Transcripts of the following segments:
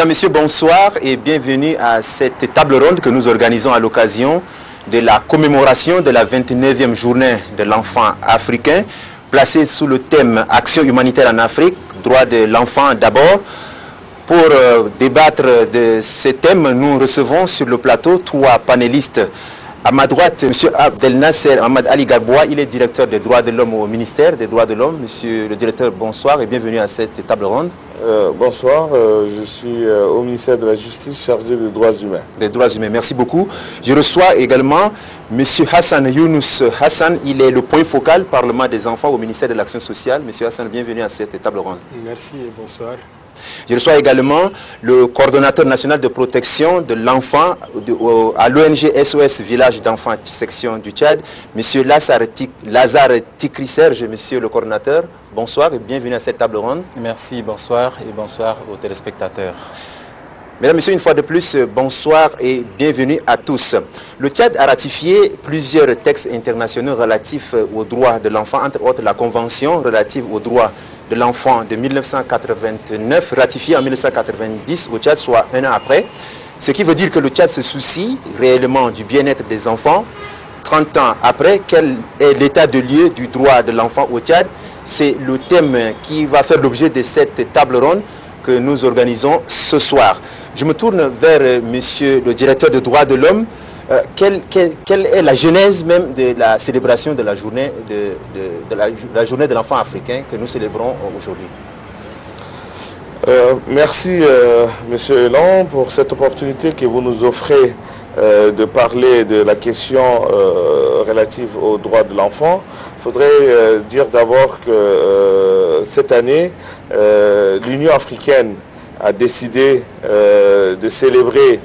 Mesdames, Messieurs, bonsoir et bienvenue à cette table ronde que nous organisons à l'occasion de la commémoration de la 29e journée de l'enfant africain, placée sous le thème Action humanitaire en Afrique, droit de l'enfant d'abord. Pour débattre de ce thème, nous recevons sur le plateau trois panélistes. À ma droite, M. Abdel Nasser Ahmad Ali Garboua, il est directeur des droits de l'homme au ministère des droits de l'homme. Monsieur le directeur, bonsoir et bienvenue à cette table ronde. Bonsoir, je suis au ministère de la Justice chargé des droits humains. Des droits humains, merci beaucoup. Je reçois également M. Hassan Younous Hassan, il est le point focal Parlement des enfants au ministère de l'Action sociale. M. Hassan, bienvenue à cette table ronde. Merci et bonsoir. Je reçois également le coordonnateur national de protection de l'enfant à l'ONG SOS Village d'enfants section du Tchad, M. Lazare Tikri Serge, monsieur le coordonnateur. Bonsoir et bienvenue à cette table ronde. Merci, bonsoir et bonsoir aux téléspectateurs. Mesdames, Messieurs, une fois de plus, bonsoir et bienvenue à tous. Le Tchad a ratifié plusieurs textes internationaux relatifs aux droits de l'enfant, entre autres la Convention relative aux droits de l'enfant de 1989, ratifiée en 1990 au Tchad, soit un an après. Ce qui veut dire que le Tchad se soucie réellement du bien-être des enfants. 30 ans après, quel est l'état de lieu du droit de l'enfant au Tchad? C'est le thème qui va faire l'objet de cette table ronde que nous organisons ce soir. Je me tourne vers monsieur le directeur des droits de l'homme. Quelle est la genèse même de la célébration de la journée la journée de l'enfant africain que nous célébrons aujourd'hui? Merci Monsieur Elan pour cette opportunité que vous nous offrez de parler de la question relative aux droits de l'enfant. Il faudrait dire d'abord que cette année, l'Union africaine a décidé de célébrer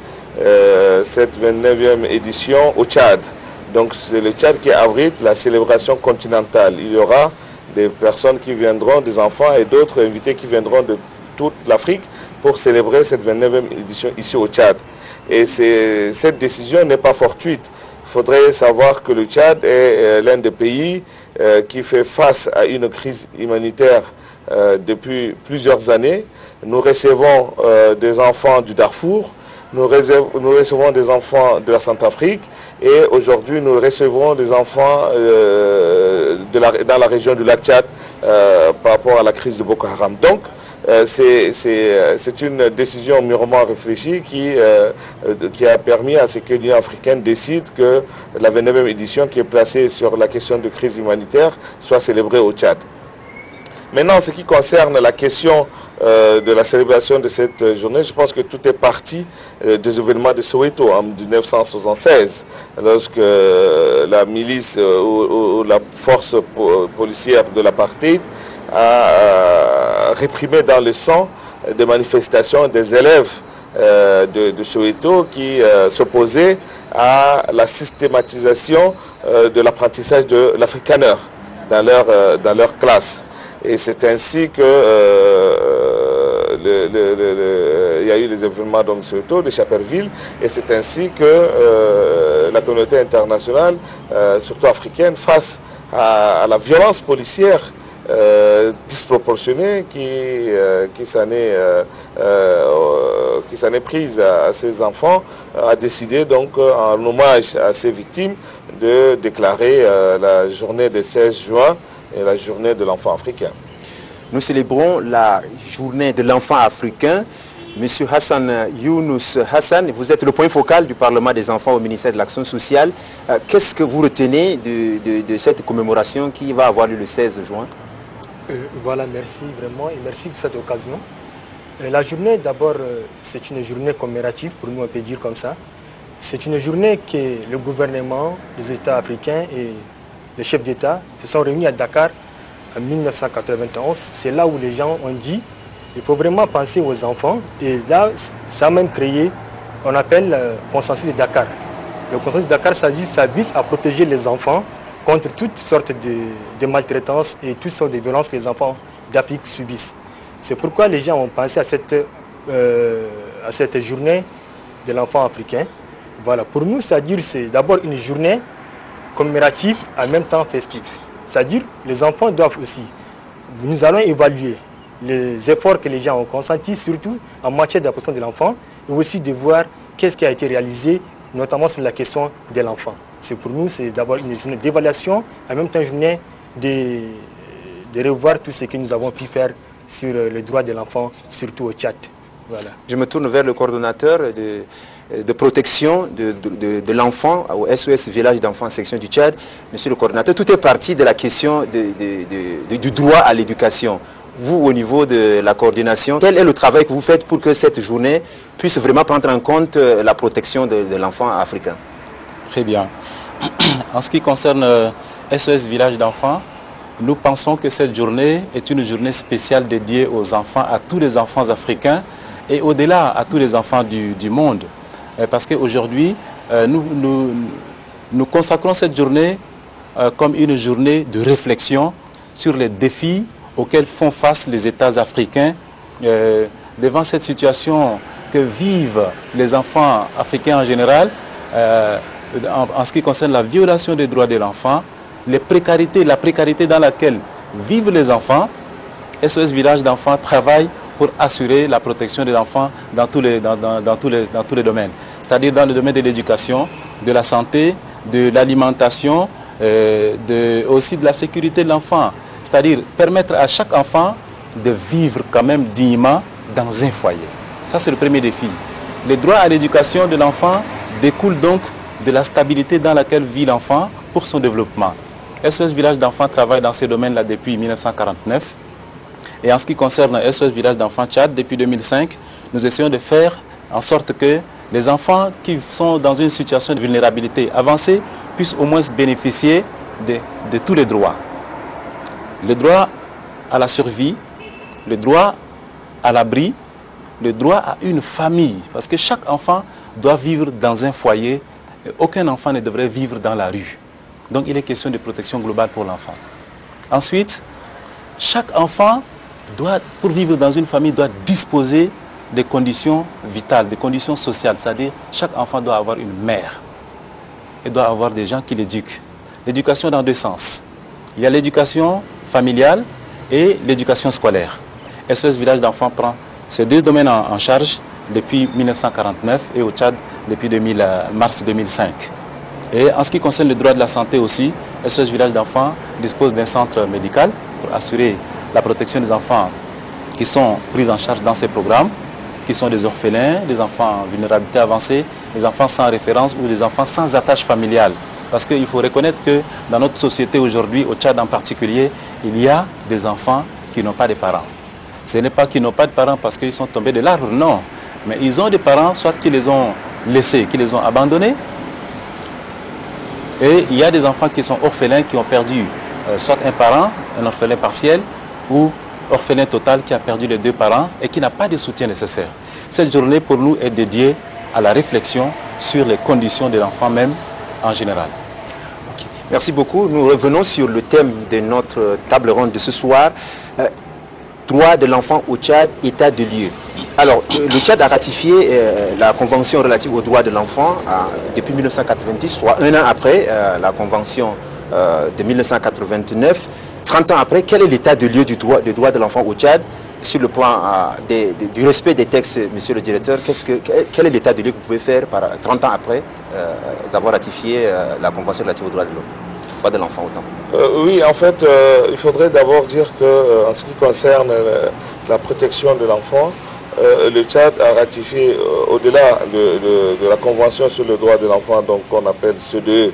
cette 29e édition au Tchad. Donc c'est le Tchad qui abrite la célébration continentale. Il y aura des personnes qui viendront, des enfants et d'autres invités qui viendront de toute l'Afrique pour célébrer cette 29e édition ici au Tchad. Et cette décision n'est pas fortuite. Il faudrait savoir que le Tchad est l'un des pays qui fait face à une crise humanitaire depuis plusieurs années. Nous recevons des enfants du Darfour, nous recevons des enfants de la Centrafrique et aujourd'hui nous recevons des enfants dans la région du lac Tchad par rapport à la crise de Boko Haram. Donc c'est une décision mûrement réfléchie qui a permis à ce que l'Union africaine décide que la 29e édition qui est placée sur la question de crise humanitaire soit célébrée au Tchad. Maintenant, en ce qui concerne la question de la célébration de cette journée, je pense que tout est parti des événements de Soweto en 1976, lorsque la milice ou la force policière de l'apartheid a réprimé dans le sang des manifestations des élèves de Soweto qui s'opposaient à la systématisation de l'apprentissage de l'africaneur dans leur classe. Et c'est ainsi que il y a eu les événements de Soweto, de Chaperville, et c'est ainsi que la communauté internationale, surtout africaine, face à la violence policière disproportionnée qui s'en est prise à ces enfants, a décidé donc en hommage à ces victimes de déclarer la journée du 16 juin et la journée de l'enfant africain. Nous célébrons la journée de l'enfant africain. Monsieur Hassan Younous Hassan, vous êtes le point focal du Parlement des enfants au ministère de l'Action sociale. Qu'est-ce que vous retenez de cette commémoration qui va avoir lieu le 16 juin? Voilà, merci vraiment et merci pour cette occasion. La journée, d'abord, c'est une journée commémorative, pour nous on peut dire comme ça. C'est une journée que le gouvernement, les États africains et les chefs d'État se sont réunis à Dakar en 1991. C'est là où les gens ont dit qu'il faut vraiment penser aux enfants. Et là, ça a même créé, on appelle le consensus de Dakar. Le consensus de Dakar, ça vise à protéger les enfants contre toutes sortes de maltraitances et toutes sortes de violences que les enfants d'Afrique subissent. C'est pourquoi les gens ont pensé à cette journée de l'enfant africain. Voilà. Pour nous, c'est-à-dire c'est d'abord une journée commémorative en même temps festive. C'est-à-dire les enfants doivent aussi, nous allons évaluer les efforts que les gens ont consentis, surtout en matière de la protection de l'enfant, et aussi de voir qu'est-ce qui a été réalisé, notamment sur la question de l'enfant. C'est pour nous, c'est d'abord une journée d'évaluation, en même temps une journée de revoir tout ce que nous avons pu faire sur le droit de l'enfant, surtout au Tchad. Voilà. Je me tourne vers le coordonnateur de protection de l'enfant au SOS Village d'enfants section du Tchad. Monsieur le coordonnateur, tout est parti de la question du droit à l'éducation. Vous, au niveau de la coordination, quel est le travail que vous faites pour que cette journée puisse vraiment prendre en compte la protection de l'enfant africain? Très bien. En ce qui concerne SOS Village d'enfants, nous pensons que cette journée est une journée spéciale dédiée aux enfants, à tous les enfants africains et au-delà à tous les enfants du monde. Parce qu'aujourd'hui, nous consacrons cette journée comme une journée de réflexion sur les défis auxquels font face les États africains devant cette situation que vivent les enfants africains en général en ce qui concerne la violation des droits de l'enfant, la précarité dans laquelle vivent les enfants. SOS Village d'enfants travaille pour assurer la protection des enfants dans tous les domaines. C'est-à-dire dans le domaine de l'éducation, de la santé, de l'alimentation, aussi de la sécurité de l'enfant. C'est-à-dire permettre à chaque enfant de vivre quand même dignement dans un foyer. Ça, c'est le premier défi. Les droits à l'éducation de l'enfant découlent donc de la stabilité dans laquelle vit l'enfant pour son développement. SOS Village d'enfants travaille dans ce domaine-là depuis 1949. Et en ce qui concerne SOS Village d'enfants Tchad, depuis 2005, nous essayons de faire en sorte que les enfants qui sont dans une situation de vulnérabilité avancée puissent au moins bénéficier de tous les droits. Le droit à la survie, le droit à l'abri, le droit à une famille. Parce que chaque enfant doit vivre dans un foyer. Aucun enfant ne devrait vivre dans la rue. Donc il est question de protection globale pour l'enfant. Ensuite, chaque enfant, pour vivre dans une famille, doit disposer des conditions vitales, des conditions sociales. C'est-à-dire, chaque enfant doit avoir une mère. Il doit avoir des gens qui l'éduquent. L'éducation dans deux sens. Il y a l'éducation familiale et l'éducation scolaire. SOS Village d'enfants prend ces deux domaines en charge depuis 1949 et au Tchad depuis mars 2005. Et en ce qui concerne le droit de la santé aussi, SOS Village d'enfants dispose d'un centre médical pour assurer la protection des enfants qui sont pris en charge dans ces programmes, qui sont des orphelins, des enfants en vulnérabilité avancée, des enfants sans référence ou des enfants sans attache familiale. Parce qu'il faut reconnaître que dans notre société aujourd'hui, au Tchad en particulier, il y a des enfants qui n'ont pas de parents. Ce n'est pas qu'ils n'ont pas de parents parce qu'ils sont tombés de l'arbre, non. Mais ils ont des parents, soit qui les ont laissés, qui les ont abandonnés. Et il y a des enfants qui sont orphelins, qui ont perdu soit un parent, un orphelin partiel, ou orphelin total qui a perdu les deux parents et qui n'a pas de soutien nécessaire. Cette journée pour nous est dédiée à la réflexion sur les conditions de l'enfant même en général. Okay. Merci beaucoup. Nous revenons sur le thème de notre table ronde de ce soir. Droit de l'enfant au Tchad, état de lieu. Alors, le Tchad a ratifié la convention relative aux droits de l'enfant depuis 1990, soit un an après la convention de 1989. 30 ans après, quel est l'état de lieu du droit de l'enfant au Tchad sur le plan du respect des textes, monsieur le directeur? Quel est l'état de lieu que vous pouvez faire 30 ans après avoir ratifié la convention relative aux droits de l'enfant autant? Oui, en fait, il faudrait d'abord dire qu'en ce qui concerne la protection de l'enfant, le Tchad a ratifié, au-delà de la convention sur le droit de l'enfant, donc qu'on appelle CEDE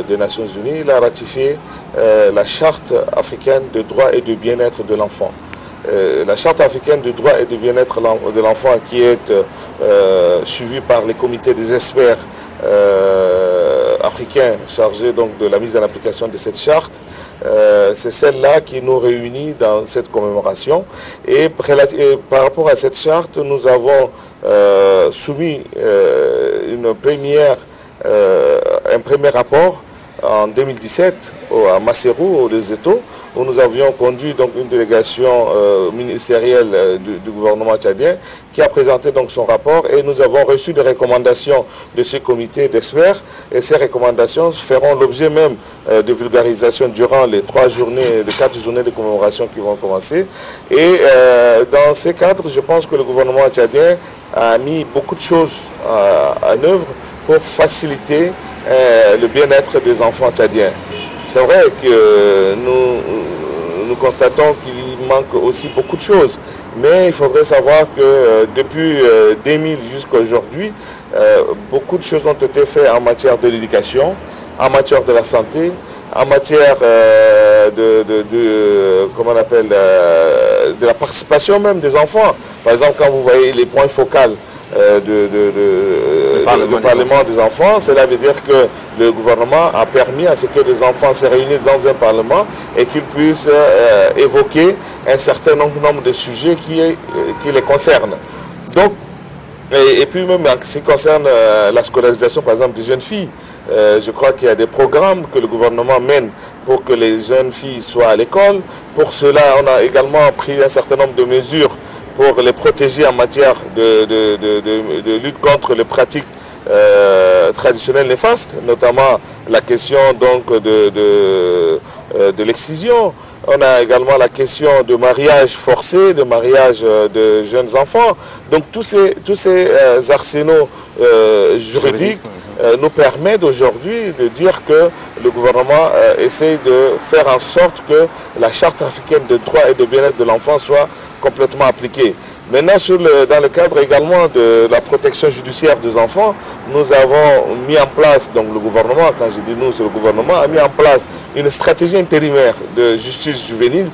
des Nations Unies, il a ratifié la charte africaine de droit et de bien-être de l'enfant. La charte africaine de droit et de bien-être de l'enfant qui est suivie par les comités des experts africains chargés donc de la mise en application de cette charte, c'est celle-là qui nous réunit dans cette commémoration. Et par rapport à cette charte, nous avons soumis un premier rapport en 2017 à Maseru, au Lesotho, où nous avions conduit donc une délégation ministérielle du gouvernement tchadien qui a présenté donc son rapport, et nous avons reçu des recommandations de ce comité d'experts, et ces recommandations feront l'objet même de vulgarisation durant les 4 journées de commémoration qui vont commencer. Et dans ces cadres, je pense que le gouvernement tchadien a mis beaucoup de choses en œuvre pour faciliter le bien-être des enfants tchadiens. C'est vrai que nous constatons qu'il manque aussi beaucoup de choses, mais il faudrait savoir que depuis 2000 jusqu'à aujourd'hui, beaucoup de choses ont été faites en matière de l'éducation, en matière de la santé, en matière comment on appelle, de la participation même des enfants. Par exemple, quand vous voyez les points focaux du Parlement des enfants, cela veut dire que le gouvernement a permis à ce que les enfants se réunissent dans un Parlement et qu'ils puissent évoquer un certain nombre de sujets qui les concernent. Donc, et puis même en ce qui concerne la scolarisation, par exemple, des jeunes filles, je crois qu'il y a des programmes que le gouvernement mène pour que les jeunes filles soient à l'école. Pour cela, on a également pris un certain nombre de mesures pour les protéger en matière de lutte contre les pratiques traditionnelles néfastes, notamment la question donc de l'excision. On a également la question de mariage forcé, de mariage de jeunes enfants. Donc tous ces arsenaux juridiques nous permettent aujourd'hui de dire que le gouvernement essaie de faire en sorte que la charte africaine de droits et de bien-être de l'enfant soit complètement appliquée. Maintenant, dans le cadre également de la protection judiciaire des enfants, nous avons mis en place, donc le gouvernement, quand je dis nous, c'est le gouvernement, a mis en place une stratégie intérimaire de justice juvénile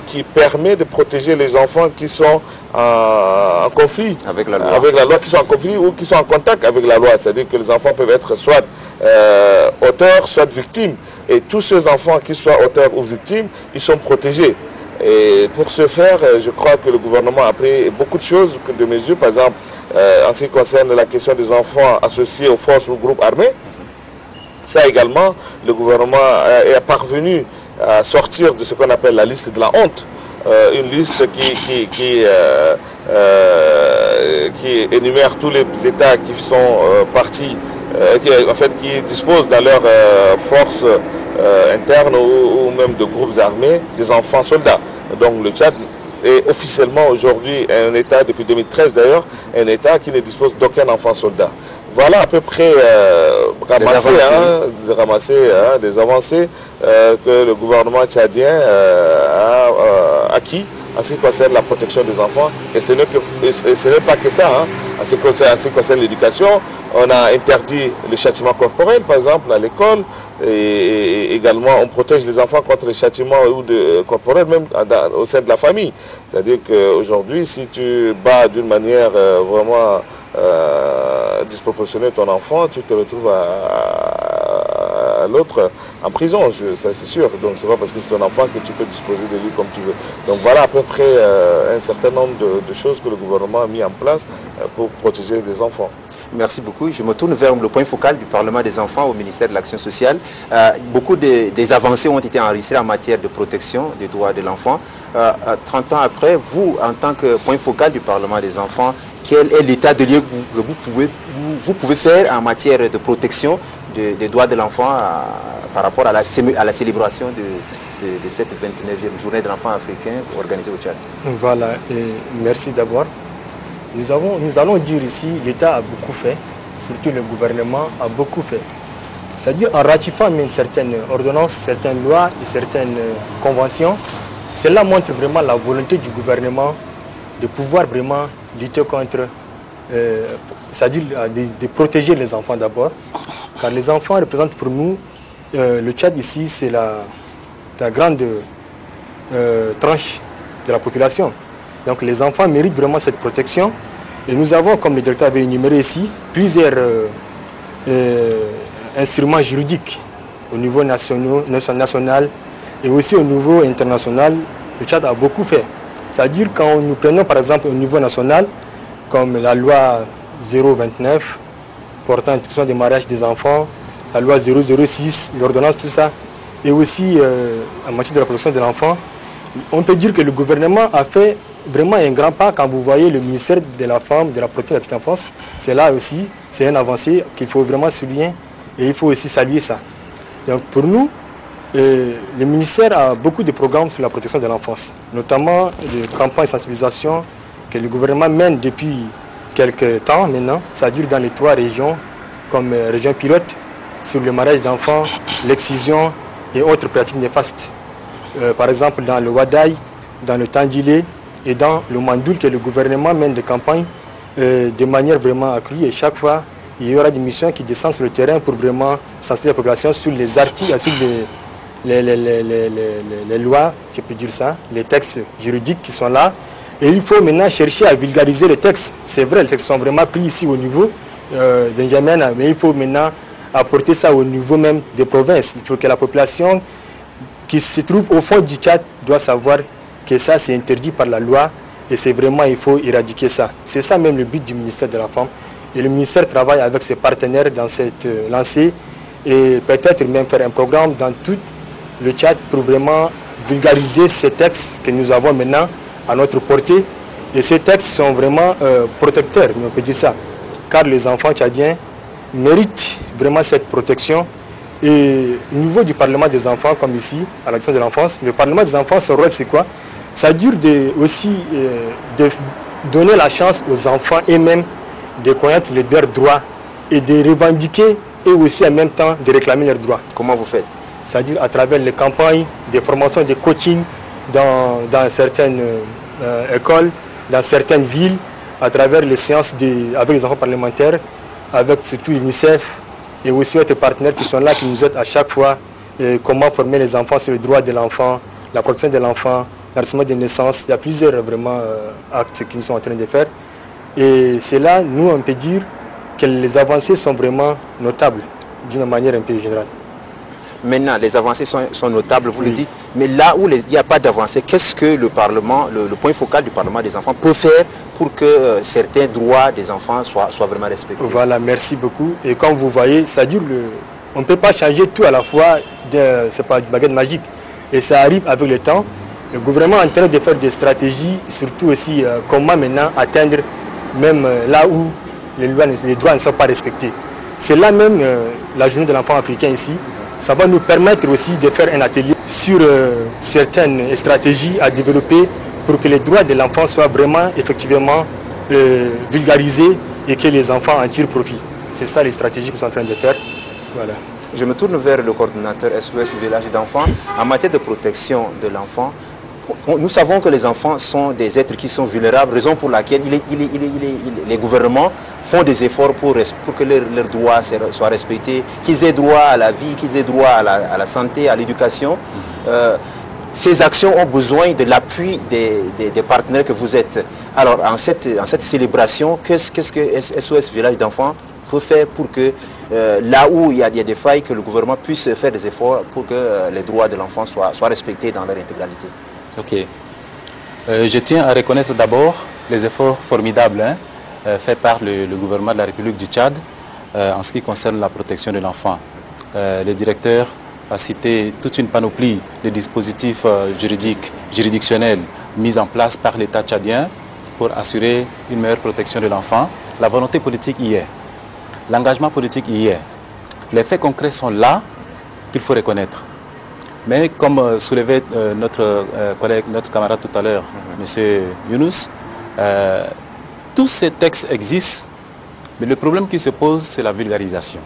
qui permet de protéger les enfants qui sont en conflit avec la loi, qui sont en conflit ou qui sont en contact avec la loi. C'est-à-dire que les enfants peuvent être soit auteurs, soit victimes. Et tous ces enfants qui soient auteurs ou victimes, ils sont protégés. Et pour ce faire, je crois que le gouvernement a pris beaucoup de choses, de mesures. Par exemple, en ce qui concerne la question des enfants associés aux forces ou groupes armés, ça également, le gouvernement est parvenu à sortir de ce qu'on appelle la liste de la honte. Une liste qui énumère tous les États qui sont partis, qui disposent dans leurs forces internes ou même de groupes armés des enfants soldats. Donc le Tchad est officiellement aujourd'hui un État, depuis 2013 d'ailleurs, un État qui ne dispose d'aucun enfant soldat. Voilà à peu près des avancées que le gouvernement tchadien a acquis en ce qui concerne la protection des enfants. Et ce n'est pas que ça. En ce qui concerne l'éducation, on a interdit le châtiment corporel, par exemple, à l'école. Et également, on protège les enfants contre les châtiments corporels, même au sein de la famille. C'est-à-dire qu'aujourd'hui, si tu bats d'une manière vraiment disproportionnée ton enfant, tu te retrouves à l'autre en prison, ça c'est sûr. Donc c'est pas parce que c'est ton enfant que tu peux disposer de lui comme tu veux. Donc voilà à peu près un certain nombre de choses que le gouvernement a mis en place pour protéger les enfants. Merci beaucoup. Je me tourne vers le point focal du Parlement des enfants au ministère de l'Action sociale. Beaucoup des avancées ont été enregistrées en matière de protection des droits de l'enfant. 30 ans après, vous, en tant que point focal du Parlement des enfants, quel est l'état de lieu que vous pouvez faire en matière de protection des droits de l'enfant par rapport à la célébration de cette 29e journée de l'enfant africain organisée au Tchad? Voilà, et merci d'abord. Nous allons dire ici, l'État a beaucoup fait, surtout le gouvernement a beaucoup fait. C'est-à-dire en ratifiant même certaines ordonnances, certaines lois et certaines conventions, cela montre vraiment la volonté du gouvernement de pouvoir vraiment lutter contre, c'est-à-dire de protéger les enfants d'abord. Car les enfants représentent pour nous, le Tchad ici, c'est la grande tranche de la population. Donc les enfants méritent vraiment cette protection. Et nous avons, comme le directeur avait énuméré ici, plusieurs instruments juridiques au niveau national et aussi au niveau international. Le Tchad a beaucoup fait. C'est-à-dire quand nous prenons par exemple au niveau national, comme la loi 029 portant l'interdiction des mariages des enfants, la loi 006, l'ordonnance, tout ça, et aussi en matière de la protection de l'enfant, on peut dire que le gouvernement a fait vraiment un grand pas. Quand vous voyez le ministère de la Femme, de la protection de la petite enfance, c'est là aussi, c'est une avancée qu'il faut vraiment souligner et il faut aussi saluer ça. Donc pour nous, le ministère a beaucoup de programmes sur la protection de l'enfance, notamment les campagnes de sensibilisation que le gouvernement mène depuis quelques temps maintenant. Ça dure dans les 3 régions, comme région pilote, sur le mariage d'enfants, l'excision et autres pratiques néfastes. Par exemple dans le Wadaï, dans le Tandilé et dans le Mandoul, que le gouvernement mène des campagnes de manière vraiment accrue. Et chaque fois, il y aura des missions qui descendent sur le terrain pour vraiment sensibiliser la population sur les articles, sur les lois, je peux dire ça, les textes juridiques qui sont là. Et il faut maintenant chercher à vulgariser les textes. C'est vrai, les textes sont vraiment pris ici au niveau de N'Djamena, mais il faut maintenant apporter ça au niveau même des provinces. Il faut que la population qui se trouve au fond du Tchad doit savoir que ça c'est interdit par la loi et c'est vraiment, il faut éradiquer ça. C'est ça même le but du ministère de la Femme. Et le ministère travaille avec ses partenaires dans cette lancée et peut-être même faire un programme dans tout le Tchad pour vraiment vulgariser ces textes que nous avons maintenant à notre portée. Et ces textes sont vraiment protecteurs, on peut dire ça, car les enfants tchadiens méritent vraiment cette protection. Et au niveau du Parlement des enfants, comme ici, à l'action de l'enfance, le Parlement des enfants, son rôle c'est quoi? Ça dure aussi de donner la chance aux enfants eux-mêmes de connaître leurs droits et de revendiquer et aussi en même temps de réclamer leurs droits. Comment vous faites? C'est-à-dire à travers les campagnes, des formations, des coachings dans certaines écoles, dans certaines villes, à travers les séances avec les enfants parlementaires, avec surtout l'UNICEF et aussi d'autres partenaires qui sont là, qui nous aident à chaque fois comment former les enfants sur les droits de l'enfant, la protection de l'enfant, l'enregistrement des naissances. Il y a plusieurs vraiment actes qu'ils sont en train de faire. Et c'est là, nous, on peut dire que les avancées sont vraiment notables, d'une manière un peu générale. Maintenant, les avancées sont notables, vous le dites, mais là où il n'y a pas d'avancée, qu'est-ce que le Parlement, le point focal du Parlement des enfants peut faire pour que certains droits des enfants soient vraiment respectés? Voilà, merci beaucoup. Et comme vous voyez, ça dure on ne peut pas changer tout à la fois, ce n'est pas une baguette magique. Et ça arrive avec le temps. Le gouvernement est en train de faire des stratégies, surtout aussi comment maintenant atteindre même là où les droits ne sont pas respectés. C'est là même la journée de l'enfant africain ici. Ça va nous permettre aussi de faire un atelier sur certaines stratégies à développer pour que les droits de l'enfant soient vraiment, effectivement, vulgarisés et que les enfants en tirent profit. C'est ça les stratégies que nous sommes en train de faire. Voilà. Je me tourne vers le coordinateur SOS Village d'enfants. En matière de protection de l'enfant, nous savons que les enfants sont des êtres qui sont vulnérables, raison pour laquelle les gouvernements font des efforts pour que leurs droits soient respectés, qu'ils aient droit à la vie, qu'ils aient droit à la santé, à l'éducation. Ces actions ont besoin de l'appui des partenaires que vous êtes. Alors, en cette célébration, qu'est-ce que SOS Village d'enfants peut faire pour que là où il y a des failles, que le gouvernement puisse faire des efforts pour que les droits de l'enfant soient respectés dans leur intégralité? Ok. Je tiens à reconnaître d'abord les efforts formidables faits par le gouvernement de la République du Tchad en ce qui concerne la protection de l'enfant. Le directeur a cité toute une panoplie de dispositifs juridictionnels mis en place par l'État tchadien pour assurer une meilleure protection de l'enfant. La volonté politique y est. L'engagement politique y est. Les faits concrets sont là qu'il faut reconnaître. Mais comme soulevait notre collègue, notre camarade tout à l'heure, M. Younous, tous ces textes existent, mais le problème qui se pose, c'est la vulgarisation.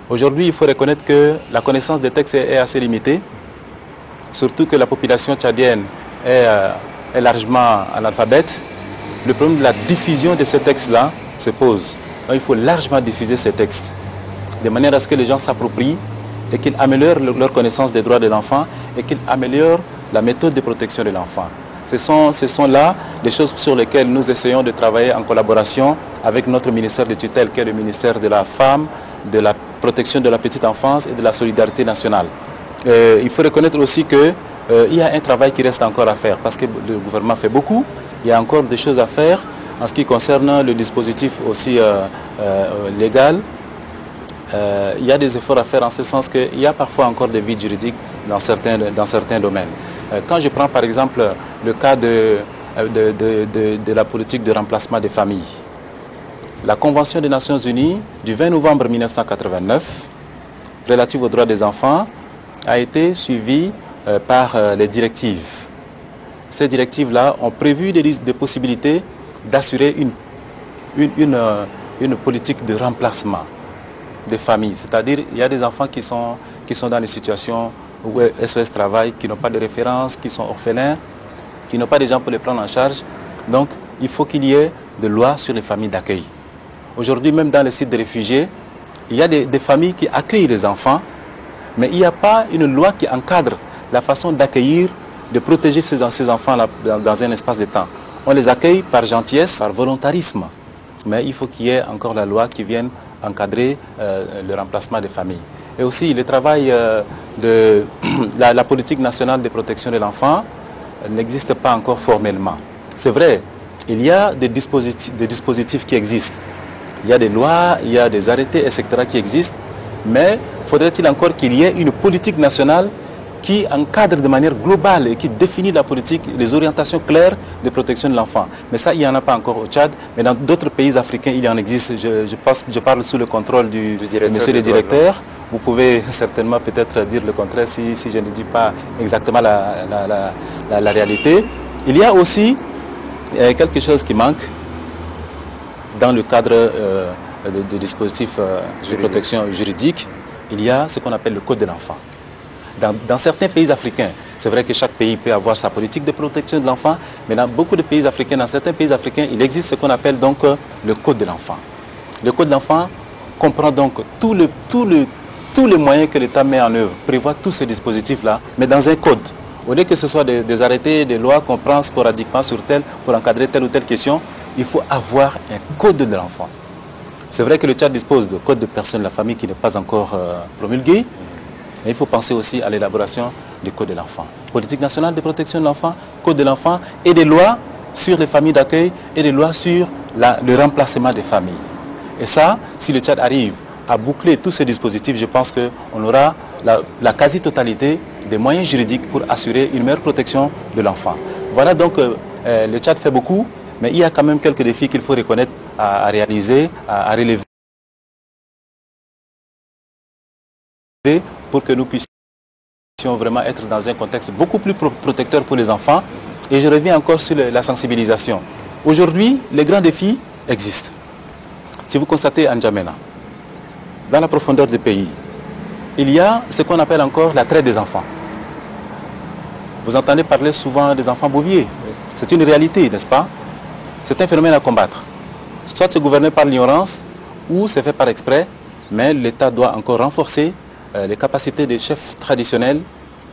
Aujourd'hui, il faut reconnaître que la connaissance des textes est assez limitée, surtout que la population tchadienne est largement analphabète. Le problème de la diffusion de ces textes-là se pose. Donc, il faut largement diffuser ces textes, de manière à ce que les gens s'approprient et qu'ils améliorent leur connaissance des droits de l'enfant et qu'ils améliorent la méthode de protection de l'enfant. Ce sont là les choses sur lesquelles nous essayons de travailler en collaboration avec notre ministère de tutelle, qui est le ministère de la Femme, de la protection de la petite enfance et de la solidarité nationale. Il faut reconnaître aussi qu'il y a un travail qui reste encore à faire, parce que le gouvernement fait beaucoup. Il y a encore des choses à faire en ce qui concerne le dispositif aussi légal. il y a des efforts à faire en ce sens qu'il y a parfois encore des vides juridiques dans certains domaines. Quand je prends par exemple le cas de la politique de remplacement des familles, la Convention des Nations Unies du 20 novembre 1989 relative aux droits des enfants a été suivie par les directives. Ces directives-là ont prévu des possibilités d'assurer une politique de remplacement des familles. C'est-à-dire il y a des enfants qui sont dans des situations où SOS travaille, qui n'ont pas de référence, qui sont orphelins, qui n'ont pas de gens pour les prendre en charge. Donc il faut qu'il y ait des lois sur les familles d'accueil. Aujourd'hui, même dans les sites de réfugiés, il y a des familles qui accueillent les enfants, mais il n'y a pas une loi qui encadre la façon d'accueillir, de protéger ces enfants-là dans un espace de temps. On les accueille par gentillesse, par volontarisme, mais il faut qu'il y ait encore la loi qui vienne encadrer le remplacement des familles. Et aussi, le travail de la politique nationale de protection de l'enfant n'existe pas encore formellement. C'est vrai, il y a des dispositifs qui existent. Il y a des lois, il y a des arrêtés, etc. qui existent, mais faudrait-il encore qu'il y ait une politique nationale qui encadre de manière globale et qui définit la politique, les orientations claires de protection de l'enfant. Mais ça, il n'y en a pas encore au Tchad, mais dans d'autres pays africains, il y en existe. Je parle sous le contrôle de monsieur le directeur. Vous pouvez certainement peut-être dire le contraire si je ne dis pas exactement la réalité. Il y a aussi quelque chose qui manque dans le cadre de dispositifs de protection juridique. Il y a ce qu'on appelle le Code de l'enfant. Dans certains pays africains, c'est vrai que chaque pays peut avoir sa politique de protection de l'enfant, mais dans beaucoup de pays africains, dans certains pays africains, il existe ce qu'on appelle donc le Code de l'enfant. Le Code de l'enfant comprend donc tous les moyens que l'État met en œuvre, prévoit tous ces dispositifs-là, mais dans un code. Au lieu que ce soit des arrêtés, des lois qu'on prend sporadiquement pour encadrer telle ou telle question, il faut avoir un Code de l'enfant. C'est vrai que le Tchad dispose de code de personne de la famille qui n'est pas encore promulgué, mais il faut penser aussi à l'élaboration du Code de l'enfant. Politique nationale de protection de l'enfant, Code de l'enfant et des lois sur les familles d'accueil et des lois sur le remplacement des familles. Et ça, si le Tchad arrive à boucler tous ces dispositifs, je pense qu'on aura la quasi-totalité des moyens juridiques pour assurer une meilleure protection de l'enfant. Voilà donc, le Tchad fait beaucoup, mais il y a quand même quelques défis qu'il faut reconnaître à réaliser, à relever, pour que nous puissions vraiment être dans un contexte beaucoup plus protecteur pour les enfants. Et je reviens encore sur la sensibilisation. Aujourd'hui, les grands défis existent. Si vous constatez à N'Djamena, dans la profondeur du pays, il y a ce qu'on appelle encore la traite des enfants. Vous entendez parler souvent des enfants bouviers. C'est une réalité, n'est-ce pas? C'est un phénomène à combattre. Soit c'est gouverné par l'ignorance, ou c'est fait par exprès, mais l'État doit encore renforcer les capacités des chefs traditionnels,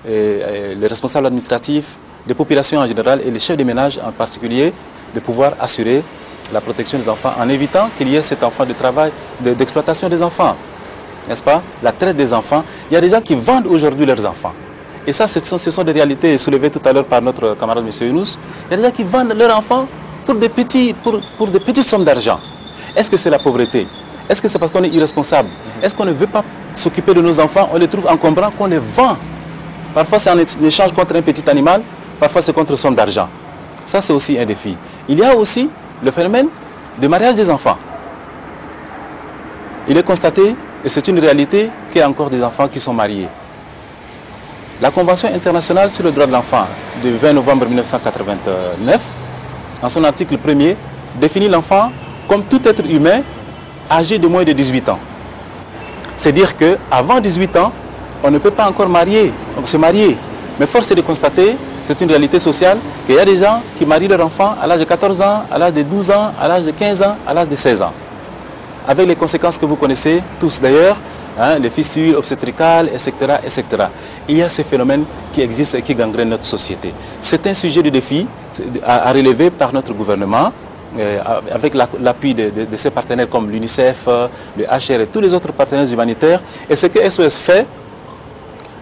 les responsables administratifs, des populations en général et les chefs de ménage en particulier, de pouvoir assurer la protection des enfants en évitant qu'il y ait cet enfant de travail, d'exploitation des enfants. N'est-ce pas? La traite des enfants. Il y a des gens qui vendent aujourd'hui leurs enfants. Et ça, ce sont des réalités soulevées tout à l'heure par notre camarade M. Younous. Il y a des gens qui vendent leurs enfants pour des petites sommes d'argent. Est-ce que c'est la pauvreté? Est-ce que c'est parce qu'on est irresponsable? Est-ce qu'on ne veut pas s'occuper de nos enfants? On les trouve encombrants, qu'on les vend. Parfois c'est en échange contre un petit animal, parfois c'est contre somme d'argent. Ça c'est aussi un défi. Il y a aussi le phénomène du mariage des enfants. Il est constaté, et c'est une réalité, qu'il y a encore des enfants qui sont mariés. La Convention internationale sur le droit de l'enfant du 20 novembre 1989, en son article 1er, définit l'enfant comme tout être humain âgé de moins de 18 ans. C'est dire qu'avant 18 ans, on ne peut pas encore se marier. Mais force est de constater, c'est une réalité sociale, qu'il y a des gens qui marient leurs enfants à l'âge de 14 ans, à l'âge de 12 ans, à l'âge de 15 ans, à l'âge de 16 ans. Avec les conséquences que vous connaissez tous d'ailleurs, les fissures obstétricales, etc., etc. Il y a ces phénomènes qui existent et qui gangrènent notre société. C'est un sujet de défi à relever par notre gouvernement, avec l'appui de ses partenaires comme l'UNICEF, le HR et tous les autres partenaires humanitaires. Et ce que SOS fait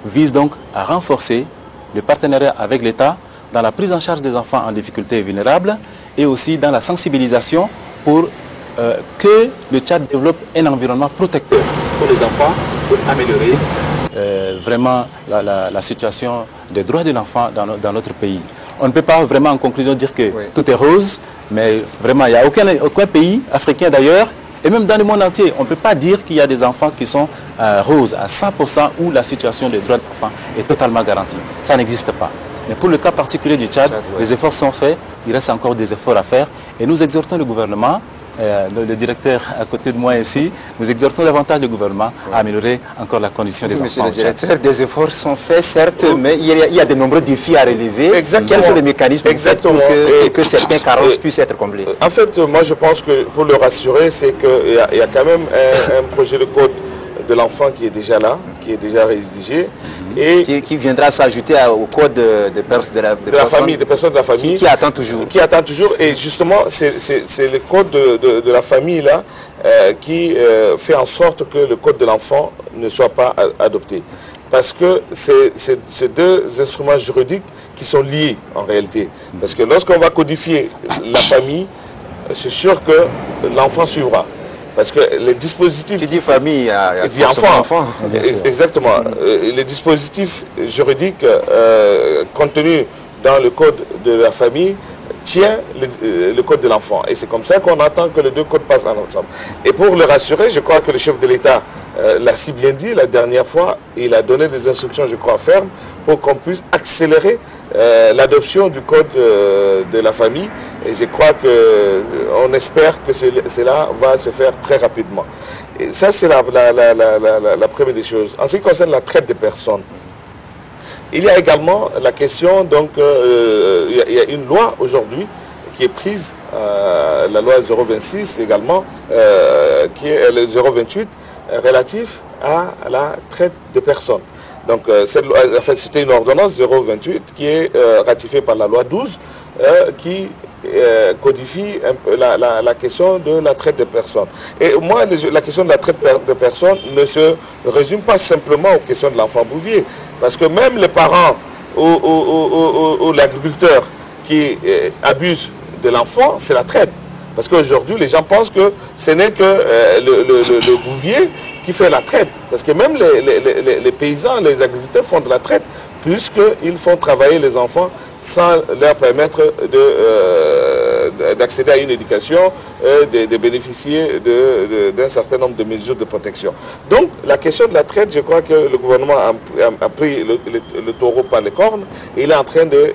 vise donc à renforcer le partenariat avec l'État dans la prise en charge des enfants en difficulté et vulnérables et aussi dans la sensibilisation pour que le Tchad développe un environnement protecteur. pour les enfants pour améliorer vraiment la situation des droits de l'enfant dans notre pays. On ne peut pas vraiment en conclusion dire que tout est rose, mais vraiment il n'y a aucun pays africain d'ailleurs, et même dans le monde entier, on ne peut pas dire qu'il y a des enfants qui sont roses à 100% où la situation des droits de l'enfant est totalement garantie. Ça n'existe pas. Mais pour le cas particulier du Tchad, les efforts sont faits, il reste encore des efforts à faire, et nous exhortons le gouvernement, le directeur à côté de moi ici, nous exhortons davantage le gouvernement à améliorer encore la condition des enfants. Monsieur le directeur, des efforts sont faits, certes, mais il y a de nombreux défis à relever. Exactement. Quels sont les mécanismes pour que certains carences puissent être comblés? En fait, moi je pense que pour le rassurer, c'est qu'il y a quand même un projet de code de l'enfant qui est déjà là, qui est déjà rédigé. Et qui viendra s'ajouter au code des personnes de la famille. Qui attend toujours. Qui attend toujours. Et justement, c'est le code de la famille là qui fait en sorte que le code de l'enfant ne soit pas adopté. Parce que c'est deux instruments juridiques qui sont liés en réalité. Parce que lorsqu'on va codifier la famille, c'est sûr que l'enfant suivra. Parce que les dispositifs... Qui dit famille, il dit enfant. Exactement. Les dispositifs juridiques contenus dans le code de la famille tient le code de l'enfant. Et c'est comme ça qu'on attend que les deux codes passent ensemble. Et pour le rassurer, je crois que le chef de l'État l'a si bien dit la dernière fois, il a donné des instructions, je crois, fermes, pour qu'on puisse accélérer l'adoption du code de la famille. Et je crois qu'on espère que cela va se faire très rapidement. Et ça, c'est la première des choses. En ce qui concerne la traite des personnes, il y a également la question, donc, il y a une loi aujourd'hui qui est prise, la loi 026 également, qui est le 028, relatif à la traite de personnes. Donc, c'était une ordonnance 028 qui est ratifiée par la loi 12, qui codifie un peu la question de la traite de personnes. Et moi, la question de la traite de personnes ne se résume pas simplement aux questions de l'enfant bouvier. Parce que même les parents ou l'agriculteur qui abuse de l'enfant, c'est la traite. Parce qu'aujourd'hui, les gens pensent que ce n'est que le bouvier qui fait la traite. Parce que même les paysans, les agriculteurs font de la traite, puisqu'ils font travailler les enfants sans leur permettre d'accéder à une éducation, de bénéficier d'un certain nombre de mesures de protection. Donc, la question de la traite, je crois que le gouvernement a pris le taureau par les cornes. Et il est en train de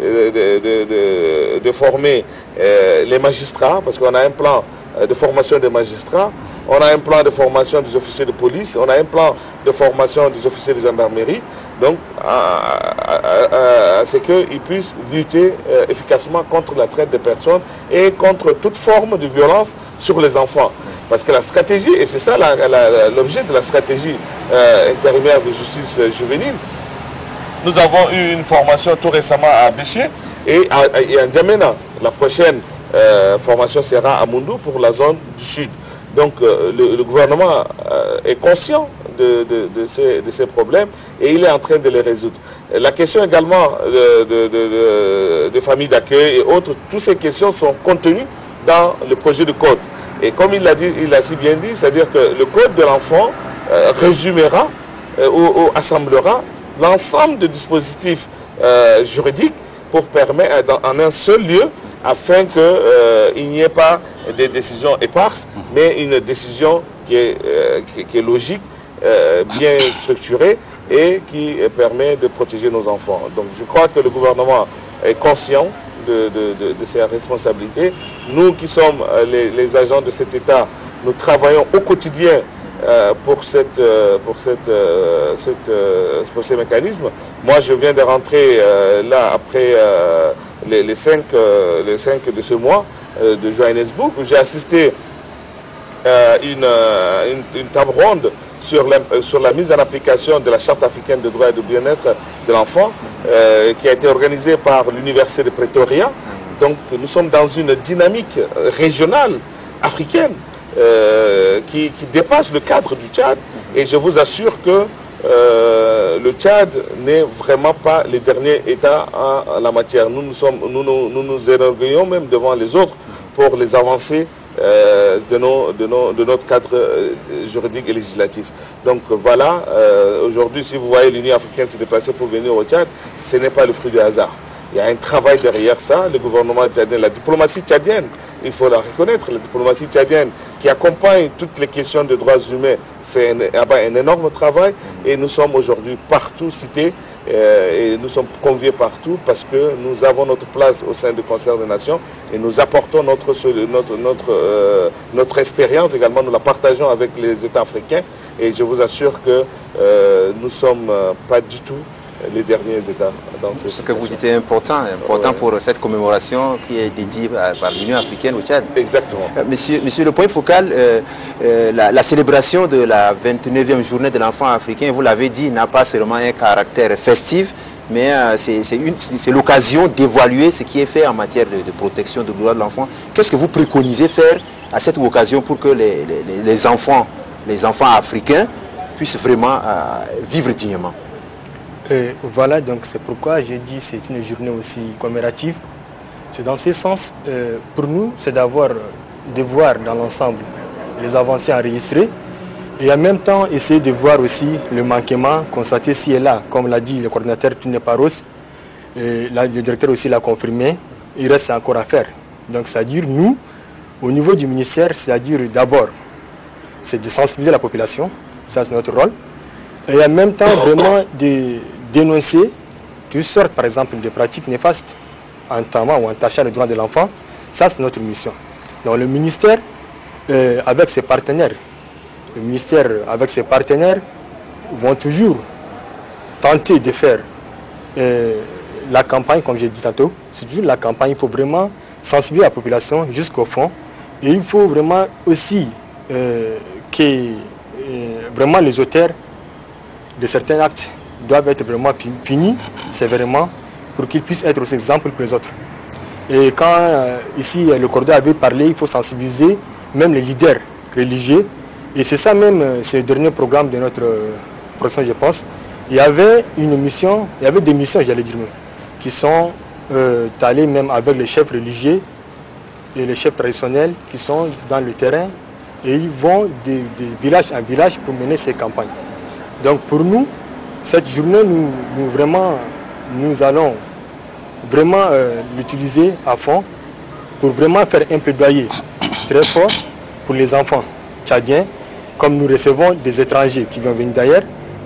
former les magistrats, parce qu'on a un plan de formation des magistrats, on a un plan de formation des officiers de police, on a un plan de formation des officiers de gendarmerie, donc à ce qu'ils puissent lutter efficacement contre la traite des personnes et contre toute forme de violence sur les enfants. Parce que la stratégie, et c'est ça l'objet de la stratégie intérimaire de justice juvénile, nous avons eu une formation tout récemment à Béché et à N'Djamena. La prochaine formation sera à Moundou pour la zone du sud. Donc le gouvernement est conscient de ces problèmes et il est en train de les résoudre. La question également de familles d'accueil et autres, toutes ces questions sont contenues dans le projet de code. Et comme il l'a si bien dit, c'est-à-dire que le code de l'enfant résumera ou assemblera l'ensemble de dispositifs juridiques pour permettre en un seul lieu afin qu'il n'y ait pas des décisions éparses, mais une décision qui est logique, bien structurée et qui permet de protéger nos enfants. Donc je crois que le gouvernement est conscient de ses responsabilités. Nous qui sommes les agents de cet État, nous travaillons au quotidien pour ces mécanismes. Moi, je viens de rentrer là après les 5 de ce mois de Johannesburg, où j'ai assisté à une table ronde sur la mise en application de la Charte africaine des droits et du bien-être de l'enfant, qui a été organisée par l'Université de Pretoria. Donc, nous sommes dans une dynamique régionale africaine qui dépasse le cadre du Tchad, et je vous assure que le Tchad n'est vraiment pas le dernier État en la matière. Nous nous énorgueillons même devant les autres pour les avancées de notre cadre juridique et législatif. Donc voilà, aujourd'hui, si vous voyez l'Union africaine se déplacer pour venir au Tchad, ce n'est pas le fruit du hasard. Il y a un travail derrière ça, le gouvernement tchadien, la diplomatie tchadienne, il faut la reconnaître, la diplomatie tchadienne qui accompagne toutes les questions de droits humains fait un énorme travail et nous sommes aujourd'hui partout cités et nous sommes conviés partout parce que nous avons notre place au sein du concert des nations et nous apportons notre expérience également, nous la partageons avec les États africains et je vous assure que nous ne sommes pas du tout les derniers États dans ces Ce que vous dites est important pour cette commémoration qui est dédiée par l'Union africaine au Tchad. Exactement. Monsieur, le point focal, la célébration de la 29e journée de l'enfant africain, vous l'avez dit, n'a pas seulement un caractère festif, mais c'est l'occasion d'évaluer ce qui est fait en matière de protection des droits de l'enfant. Qu'est-ce que vous préconisez faire à cette occasion pour que les enfants africains puissent vraiment vivre dignement? Voilà, donc c'est pourquoi j'ai dit que c'est une journée aussi commémorative. C'est dans ce sens, pour nous, c'est de voir dans l'ensemble les avancées enregistrées et en même temps essayer de voir aussi le manquement constaté ci et là. Comme l'a dit le coordinateur Tune Paros, le directeur aussi l'a confirmé, il reste encore à faire. Donc c'est-à-dire nous, au niveau du ministère, c'est-à-dire d'abord, c'est de sensibiliser la population, ça c'est notre rôle, et en même temps vraiment de dénoncer toutes sortes, par exemple, de pratiques néfastes entamant ou entachant les droits de l'enfant. Ça, c'est notre mission. Donc le ministère, avec ses partenaires, vont toujours tenter de faire la campagne, comme j'ai dit tantôt. C'est toujours la campagne, il faut vraiment sensibiliser la population jusqu'au fond. Et il faut vraiment aussi que vraiment les auteurs de certains actes doivent être vraiment punis sévèrement pour qu'ils puissent être aussi exemples pour les autres. Et quand ici le Cordoue avait parlé, il faut sensibiliser même les leaders religieux. Et c'est ça même, ce dernier programme de notre production, je pense. Il y avait une mission, il y avait des missions, j'allais dire, qui sont allées même avec les chefs religieux et les chefs traditionnels qui sont dans le terrain et ils vont de village en village pour mener ces campagnes. Donc pour nous, cette journée, nous allons vraiment l'utiliser à fond pour vraiment faire un plaidoyer très fort pour les enfants tchadiens. Comme nous recevons des étrangers qui vont venir d'ailleurs,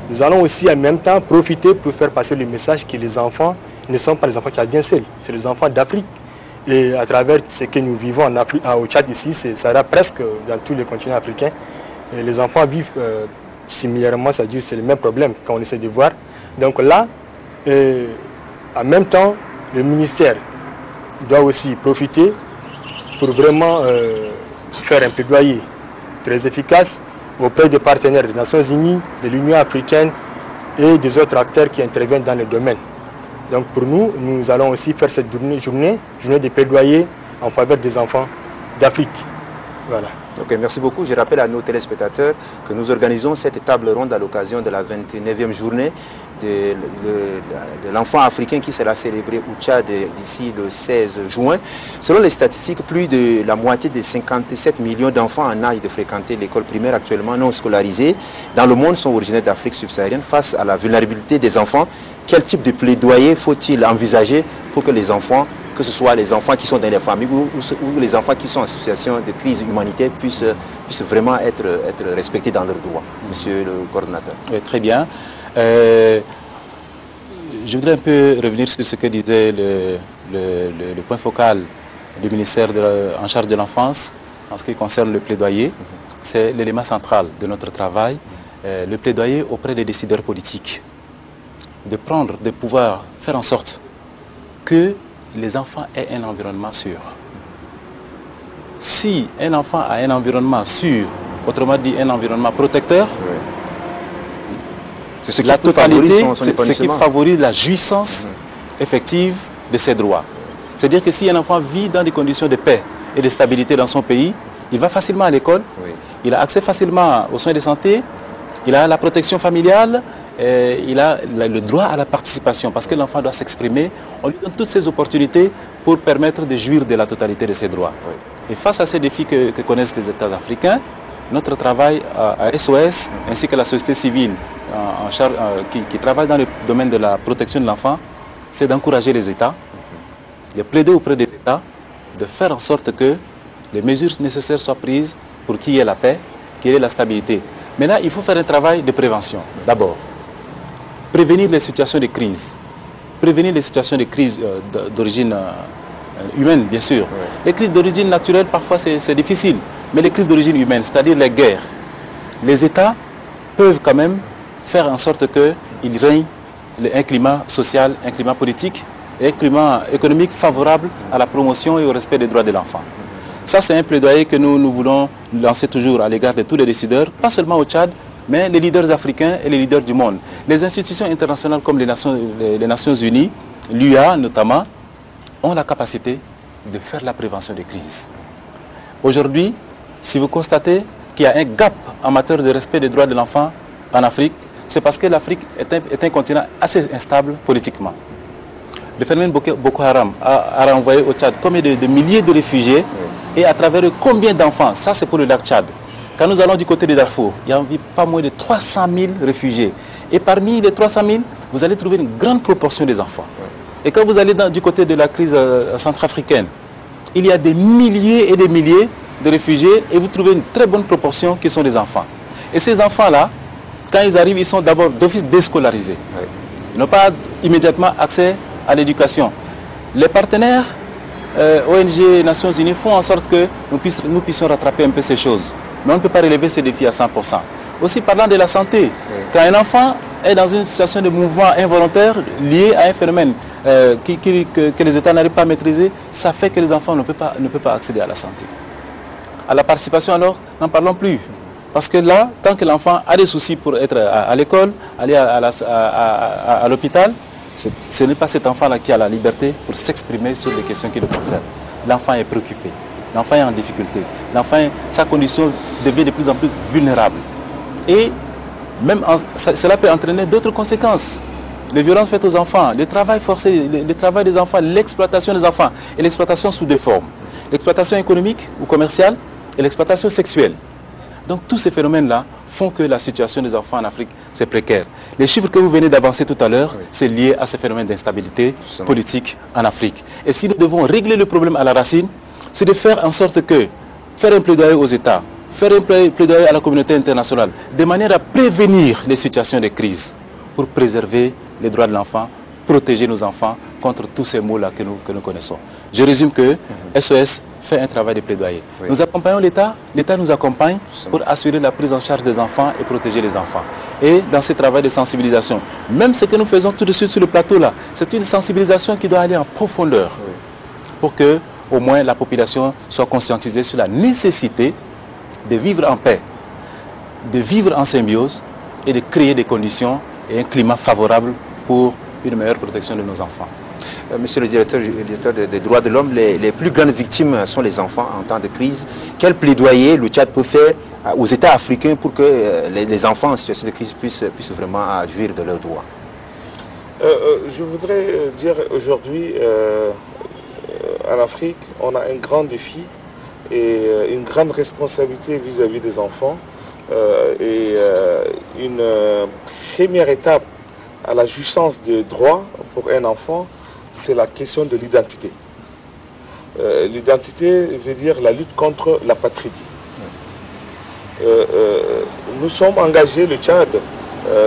nous allons aussi en même temps profiter pour faire passer le message que les enfants ne sont pas les enfants tchadiens seuls, c'est les enfants d'Afrique. Et à travers ce que nous vivons en Afrique, au Tchad ici, ça sera presque dans tous les continents africains. Et les enfants vivent similairement, c'est-à-dire c'est le même problème quand on essaie de voir. Donc là, en même temps, le ministère doit aussi profiter pour vraiment faire un plaidoyer très efficace auprès des partenaires des Nations Unies, de l'Union africaine et des autres acteurs qui interviennent dans le domaine. Donc pour nous, nous allons aussi faire cette journée de plaidoyer en faveur des enfants d'Afrique. Voilà. Ok, merci beaucoup. Je rappelle à nos téléspectateurs que nous organisons cette table ronde à l'occasion de la 29e journée de l'enfant africain qui sera célébrée au Tchad d'ici le 16 juin. Selon les statistiques, plus de la moitié des 57 millions d'enfants en âge de fréquenter l'école primaire actuellement non scolarisés dans le monde sont originaires d'Afrique subsaharienne. Face à la vulnérabilité des enfants, quel type de plaidoyer faut-il envisager pour que les enfants, que ce soit les enfants qui sont dans les familles ou les enfants qui sont en situation de crise humanitaire, puissent vraiment être respectés dans leurs droits? Monsieur le coordonnateur. Oui, très bien. Je voudrais un peu revenir sur ce que disait le point focal du ministère en charge de l'enfance en ce qui concerne le plaidoyer. C'est l'élément central de notre travail, le plaidoyer auprès des décideurs politiques. De pouvoir faire en sorte que les enfants aient un environnement sûr. Si un enfant a un environnement sûr, autrement dit un environnement protecteur, c'est la totalité, c'est ce qui favorise la jouissance effective de ses droits. C'est-à-dire que si un enfant vit dans des conditions de paix et de stabilité dans son pays, il va facilement à l'école, il a accès facilement aux soins de santé, il a la protection familiale, il a le droit à la participation parce que l'enfant doit s'exprimer. On lui donne toutes ces opportunités pour permettre de jouir de la totalité de ses droits. Et face à ces défis que connaissent les États africains, notre travail à SOS ainsi que la société civile qui travaille dans le domaine de la protection de l'enfant, c'est d'encourager les États, de plaider auprès des États, de faire en sorte que les mesures nécessaires soient prises pour qu'il y ait la paix, qu'il y ait la stabilité. Maintenant, il faut faire un travail de prévention. D'abord, prévenir les situations de crise. Prévenir les situations de crise d'origine humaine, bien sûr. Oui. Les crises d'origine naturelle, parfois, c'est difficile. Mais les crises d'origine humaine, c'est-à-dire les guerres, les États peuvent quand même faire en sorte qu'il règne un climat social, un climat politique et un climat économique favorable à la promotion et au respect des droits de l'enfant. Ça, c'est un plaidoyer que nous voulons lancer toujours à l'égard de tous les décideurs, pas seulement au Tchad, mais les leaders africains et les leaders du monde. Les institutions internationales comme les Nations Unies, l'UA notamment, ont la capacité de faire la prévention des crises. Aujourd'hui, si vous constatez qu'il y a un gap en matière de respect des droits de l'enfant en Afrique, c'est parce que l'Afrique est un continent assez instable politiquement. Le phénomène Boko Haram a renvoyé au Tchad combien de milliers de réfugiés et à travers eux combien d'enfants. Ça, c'est pour le lac Tchad. Quand nous allons du côté de Darfour, il y a pas moins de 300 000 réfugiés. Et parmi les 300 000, vous allez trouver une grande proportion des enfants. Et quand vous allez du côté de la crise centrafricaine, il y a des milliers et des milliers de réfugiés et vous trouvez une très bonne proportion qui sont des enfants. Et ces enfants-là, quand ils arrivent, ils sont d'abord d'office déscolarisés. Ils n'ont pas immédiatement accès à l'éducation. Les partenaires ONG Nations Unies font en sorte que nous puissions rattraper un peu ces choses. Mais on ne peut pas relever ces défis à 100%. Aussi parlant de la santé, quand un enfant est dans une situation de mouvement involontaire lié à un phénomène que les États n'arrivent pas à maîtriser, ça fait que les enfants ne peuvent pas accéder à la santé. À la participation alors, n'en parlons plus. Parce que là, tant que l'enfant a des soucis pour être à l'école, aller à l'hôpital, ce n'est pas cet enfant-là qui a la liberté pour s'exprimer sur les questions qui le concernent. L'enfant est préoccupé, l'enfant est en difficulté, sa condition devient de plus en plus vulnérable. Et même cela peut entraîner d'autres conséquences. Les violences faites aux enfants, le travail forcé, le travail des enfants, l'exploitation des enfants et l'exploitation sous deux formes. L'exploitation économique ou commerciale et l'exploitation sexuelle. Donc tous ces phénomènes-là font que la situation des enfants en Afrique, c'est précaire. Les chiffres que vous venez d'avancer tout à l'heure, c'est lié à ces phénomènes d'instabilité politique en Afrique. Et si nous devons régler le problème à la racine, c'est de faire en sorte que, faire un plaidoyer aux États, faire un plaidoyer à la communauté internationale, de manière à prévenir les situations de crise, pour préserver les droits de l'enfant, protéger nos enfants contre tous ces maux-là que nous connaissons. Je résume que SOS fait un travail de plaidoyer. Oui. Nous accompagnons l'État, l'État nous accompagne pour assurer la prise en charge des enfants et protéger les enfants. Et dans ce travail de sensibilisation, même ce que nous faisons tout de suite sur le plateau là, c'est une sensibilisation qui doit aller en profondeur pour que au moins la population soit conscientisée sur la nécessité de vivre en paix, de vivre en symbiose et de créer des conditions et un climat favorable pour une meilleure protection de nos enfants. Monsieur le directeur des droits de l'homme, les plus grandes victimes sont les enfants en temps de crise. Quel plaidoyer le Tchad peut faire aux États africains pour que les enfants en situation de crise puissent vraiment jouir de leurs droits? Je voudrais dire aujourd'hui, en Afrique, on a un grand défi et une grande responsabilité vis-à-vis des enfants. Une première étape à la jouissance de droits pour un enfant, c'est la question de l'identité. L'identité veut dire la lutte contre l'apatridie. Nous sommes engagés, le Tchad,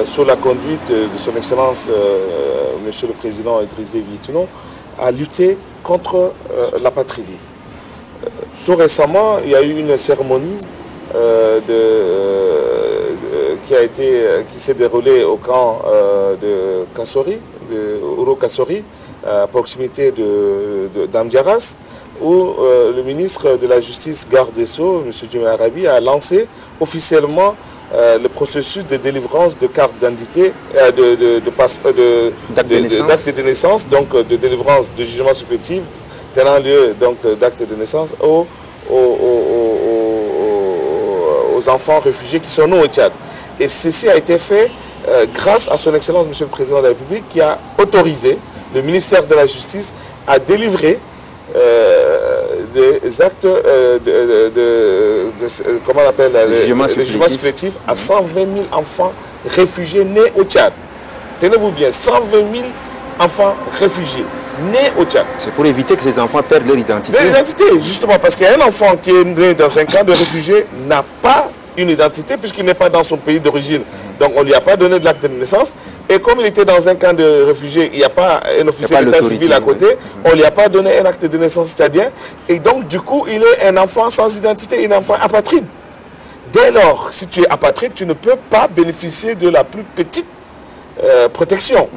sous la conduite de son Excellence, Monsieur le Président Idriss Déby Itno, à lutter contre l'apatridie. Tout récemment, il y a eu une cérémonie qui s'est déroulée au camp de Kassori, de Ouro Kassori, à proximité d'Amdiaras, où le ministre de la Justice, garde des Sceaux, M. Djimé Arabi, a lancé officiellement le processus de délivrance de cartes d'identité, d'actes de naissance, donc de délivrance de jugement supplétif, tenant lieu d'actes de naissance aux enfants réfugiés qui sont nés au Tchad. Et ceci a été fait grâce à son Excellence, Monsieur le Président de la République, qui a autorisé le ministère de la Justice à délivrer des actes comment on appelle, le jugement supplétif à 120 000 enfants réfugiés nés au Tchad. Tenez-vous bien, 120 000 enfants réfugiés nés au Tchad. C'est pour éviter que ces enfants perdent leur identité. Leur identité, justement, parce qu'un enfant qui est né dans un camp de réfugiés n'a pas une identité puisqu'il n'est pas dans son pays d'origine. Donc on ne lui a pas donné de l'acte de naissance. Et comme il était dans un camp de réfugiés, il n'y a pas un officier d'état civil à côté, on ne lui a pas donné un acte de naissance tchadien. Et donc du coup, il est un enfant sans identité, un enfant apatride. Dès lors, si tu es apatride, tu ne peux pas bénéficier de la plus petite protection.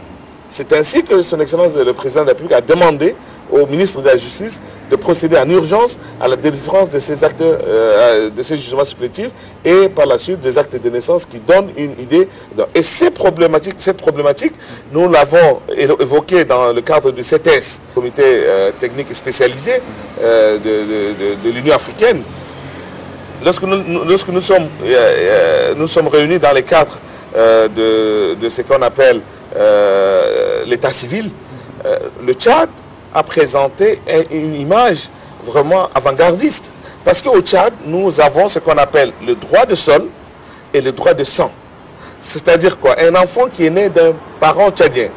C'est ainsi que son Excellence le Président de la République a demandé au ministre de la Justice de procéder en urgence à la délivrance de ces actes, de ces jugements supplétifs et par la suite des actes de naissance qui donnent une idée. Et cette problématique, nous l'avons évoquée dans le cadre du CTS, Comité technique spécialisé de l'Union africaine. Lorsque nous sommes réunis dans les cadres de ce qu'on appelle l'état civil, le Tchad a présenté une image vraiment avant-gardiste. Parce qu'au Tchad, nous avons ce qu'on appelle le droit de sol et le droit de sang. C'est-à-dire quoi? Un enfant qui est né d'un parent tchadien,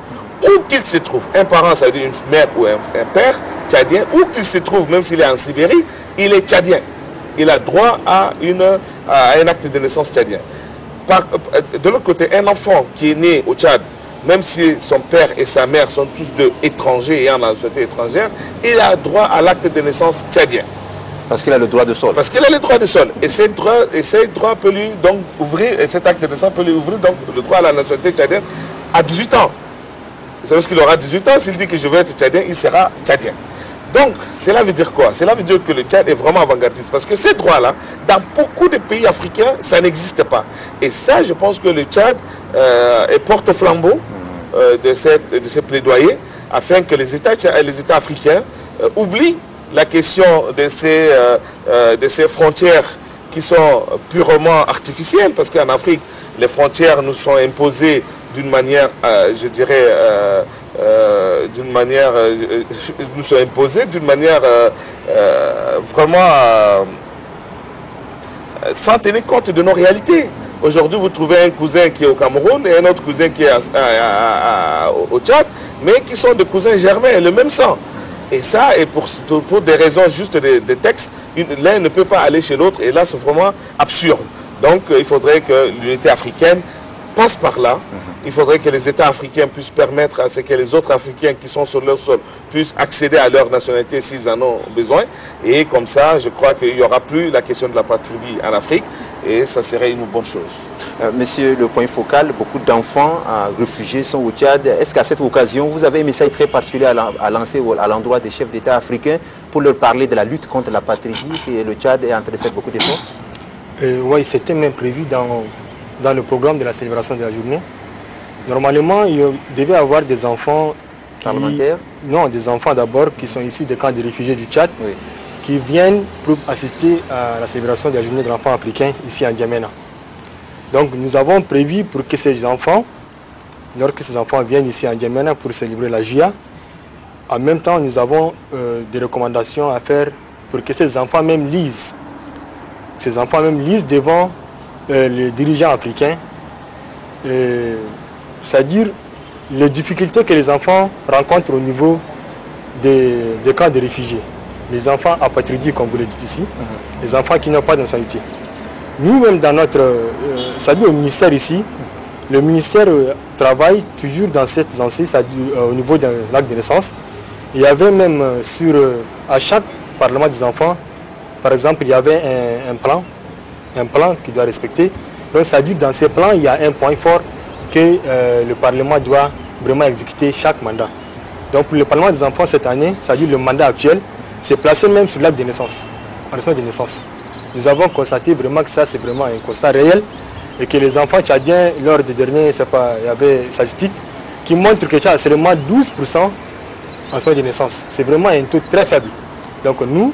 où qu'il se trouve, un parent, ça veut dire une mère ou un père tchadien, où qu'il se trouve, même s'il est en Sibérie, il est tchadien. Il a droit à un acte de naissance tchadien. De l'autre côté, un enfant qui est né au Tchad, même si son père et sa mère sont tous deux étrangers et en nationalité étrangère, il a droit à l'acte de naissance tchadien. Parce qu'il a le droit de sol. Parce qu'il a le droit de sol. Et ces droits peut lui donc ouvrir, et cet acte de naissance peut lui ouvrir donc le droit à la nationalité tchadienne à 18 ans. C'est lorsqu'il aura 18 ans, s'il dit que je veux être tchadien, il sera tchadien. Donc, cela veut dire quoi? Cela veut dire que le Tchad est vraiment avant-gardiste. Parce que ces droits-là, dans beaucoup de pays africains, ça n'existe pas. Et ça, je pense que le Tchad est porte-flambeau de ces plaidoyers afin que les États africains oublient la question de ces frontières qui sont purement artificielles. Parce qu'en Afrique, les frontières nous sont imposées d'une manière, je dirais, nous sont imposées d'une manière vraiment sans tenir compte de nos réalités. Aujourd'hui, vous trouvez un cousin qui est au Cameroun et un autre cousin qui est au Tchad, mais qui sont des cousins germains, le même sang. Et ça, et pour des raisons juste de texte, l'un ne peut pas aller chez l'autre, et là, c'est vraiment absurde. Donc, il faudrait que l'unité africaine passe par là. Il faudrait que les États africains puissent permettre à ce que les autres Africains qui sont sur leur sol puissent accéder à leur nationalité s'ils en ont besoin. Et comme ça, je crois qu'il n'y aura plus la question de la patrie en Afrique et ça serait une bonne chose. Monsieur le point focal, beaucoup d'enfants réfugiés sont au Tchad. Est-ce qu'à cette occasion, vous avez un message très particulier à lancer à l'endroit des chefs d'État africains pour leur parler de la lutte contre la patrie et le Tchad est en train de faire beaucoup d'efforts? Oui, c'était même prévu dans le programme de la célébration de la journée. Normalement, il devait y avoir des enfants parlementaires? Non, des enfants d'abord qui sont issus des camps de réfugiés du Tchad, oui, qui viennent pour assister à la célébration de la journée de l'enfant africain ici en N'Djamena. Donc nous avons prévu pour que ces enfants, lorsque ces enfants viennent ici en N'Djamena pour célébrer la JIA, en même temps nous avons des recommandations à faire pour que ces enfants même lisent. Ces enfants même lisent devant les dirigeants africains, c'est-à-dire les difficultés que les enfants rencontrent au niveau des camps de réfugiés. Les enfants apatrides, comme vous le dites ici, les enfants qui n'ont pas de nationalité. Nous-mêmes, dans notre, c'est-à-dire au ministère ici, le ministère travaille toujours dans cette lancée, c'est-à-dire au niveau de l'acte de naissance. Il y avait même à chaque parlement des enfants, par exemple, il y avait un plan qui doit respecter. Donc, c'est-à-dire dans ces plans, il y a un point fort que le Parlement doit vraiment exécuter chaque mandat. Donc pour le Parlement des enfants cette année, c'est-à-dire le mandat actuel, c'est placé même sur l'acte de naissance, enregistrement de naissance. Nous avons constaté vraiment que ça c'est vraiment un constat réel et que les enfants tchadiens, lors des derniers, il y avait des statistiques qui montrent que le Tchad a seulement 12% enregistrement de naissance. C'est vraiment un taux très faible. Donc nous,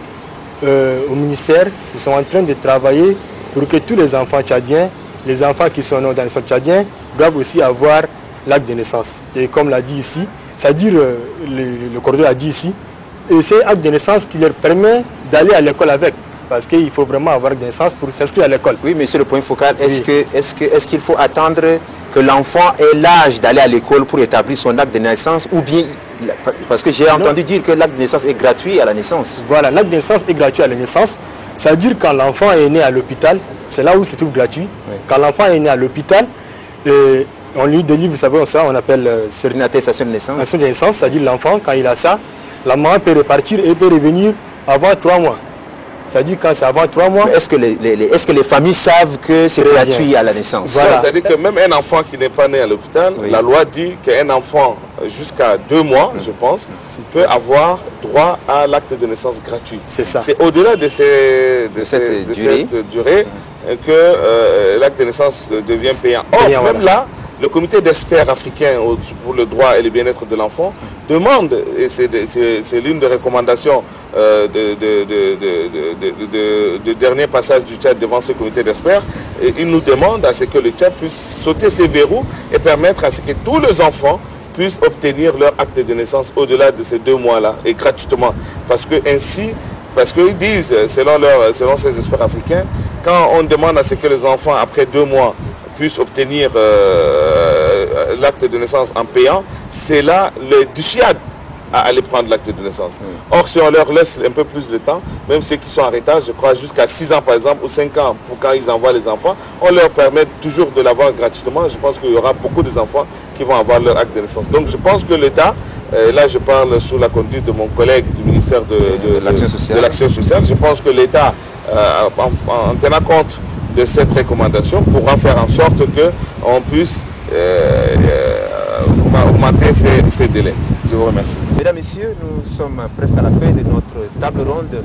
au ministère, nous sommes en train de travailler pour que tous les enfants tchadiens, les enfants qui sont nés dans les sols tchadiens, doivent aussi avoir l'acte de naissance. Et comme l'a dit ici, c'est-à-dire le corridor a dit ici, Et c'est un acte de naissance qui leur permet d'aller à l'école avec. Parce qu'il faut vraiment avoir des naissances pour s'inscrire à l'école. Oui, mais c'est le point focal. Oui. Est-ce qu'il faut attendre que l'enfant ait l'âge d'aller à l'école pour établir son acte de naissance, ou bien, parce que j'ai entendu dire que l'acte de naissance est gratuit à la naissance. Voilà, l'acte de naissance est gratuit à la naissance. Ça veut dire quand l'enfant est né à l'hôpital, c'est là où se trouve gratuit. Oui. Quand l'enfant est né à l'hôpital, on lui délivre, vous savez, ça on appelle Une attestation de naissance. attestation de naissance, c'est-à-dire l'enfant, quand il a ça, la maman peut repartir et peut revenir avant 3 mois. C'est-à-dire quand c'est avant 3 mois. Est-ce que les familles savent que c'est gratuit à la naissance? Voilà. C'est-à-dire que même un enfant qui n'est pas né à l'hôpital, Oui. la loi dit qu'un enfant jusqu'à 2 mois, je pense, peut avoir droit à l'acte de naissance gratuit. C'est ça. C'est au-delà de cette durée que l'acte de naissance devient payant. Or, Payant, même voilà. là, le comité d'experts africains pour le droit et le bien-être de l'enfant demande, et c'est l'une des recommandations de dernier passage du Tchad devant ce comité d'experts, il nous demande à ce que le Tchad puisse sauter ses verrous et permettre à ce que tous les enfants puissent obtenir leur acte de naissance au-delà de ces 2 mois-là et gratuitement. Parce qu'ils disent, selon ces experts africains, quand on demande à ce que les enfants, après 2 mois, puissent obtenir l'acte de naissance en payant, c'est là le dissuade à aller prendre l'acte de naissance. Or, si on leur laisse un peu plus de temps, même ceux qui sont en retard, je crois jusqu'à 6 ans par exemple, ou 5 ans pour quand ils envoient les enfants, on leur permet toujours de l'avoir gratuitement. Je pense qu'il y aura beaucoup d'enfants qui vont avoir leur acte de naissance. Donc je pense que l'État, là je parle sous la conduite de mon collègue du ministère de l'Action sociale, je pense que l'État, en tenant compte de cette recommandation, pourra faire en sorte qu'on puisse augmenter ces délais. Je vous remercie. Mesdames, Messieurs, nous sommes presque à la fin de notre table ronde.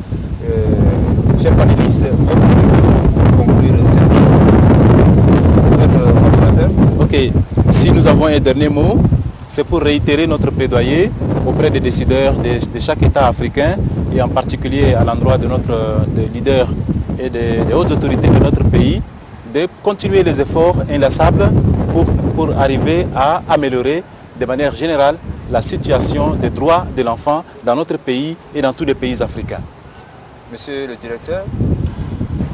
Chers panélistes, votre pour conclure cette Ok, si nous avons un dernier mot, c'est pour réitérer notre plaidoyer auprès des décideurs de chaque État africain et en particulier à l'endroit de notre leaders et des hautes autorités de notre pays, de continuer les efforts inlassables pour arriver à améliorer de manière générale la situation des droits de l'enfant dans notre pays et dans tous les pays africains. Monsieur le directeur.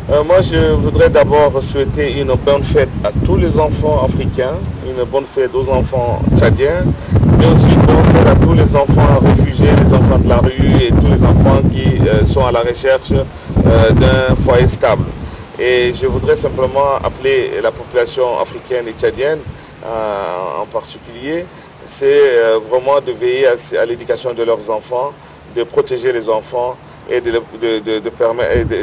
Moi, je voudrais d'abord souhaiter une bonne fête à tous les enfants africains, une bonne fête aux enfants tchadiens, mais aussi une bonne fête à tous les enfants réfugiés, les enfants de la rue et tous les enfants qui sont à la recherche d'un foyer stable. Et je voudrais simplement appeler la population africaine et tchadienne en particulier, c'est vraiment de veiller à l'éducation de leurs enfants, de protéger les enfants et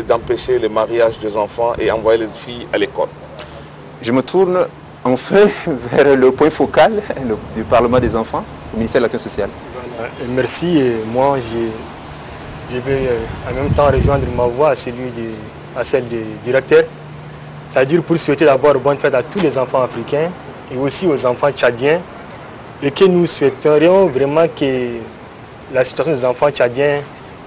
d'empêcher le mariage des enfants et envoyer les filles à l'école. Je me tourne enfin vers le point focal du Parlement des enfants, au ministère de l'Action sociale. Voilà. Merci. Et moi, je vais en même temps rejoindre ma voix à celle du directeur. C'est-à-dire pour souhaiter d'abord bonne fête à tous les enfants africains et aussi aux enfants tchadiens. Et que nous souhaiterions vraiment que la situation des enfants tchadiens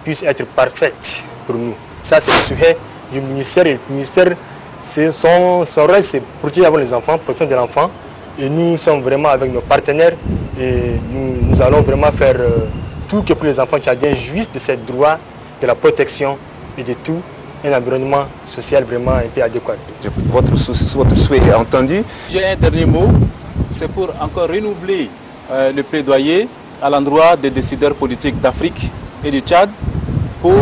puisse être parfaite pour nous. Ça, c'est le souhait du ministère. Et le ministère, son rôle, c'est protéger d'abord les enfants, protection de l'enfant. Et nous sommes vraiment avec nos partenaires et nous allons vraiment faire tout que pour les enfants tchadiens jouissent de ce droit de la protection et de tout un environnement social vraiment un peu adéquat. Votre souhait est entendu. J'ai un dernier mot, c'est pour encore renouveler le plaidoyer à l'endroit des décideurs politiques d'Afrique et du Tchad pour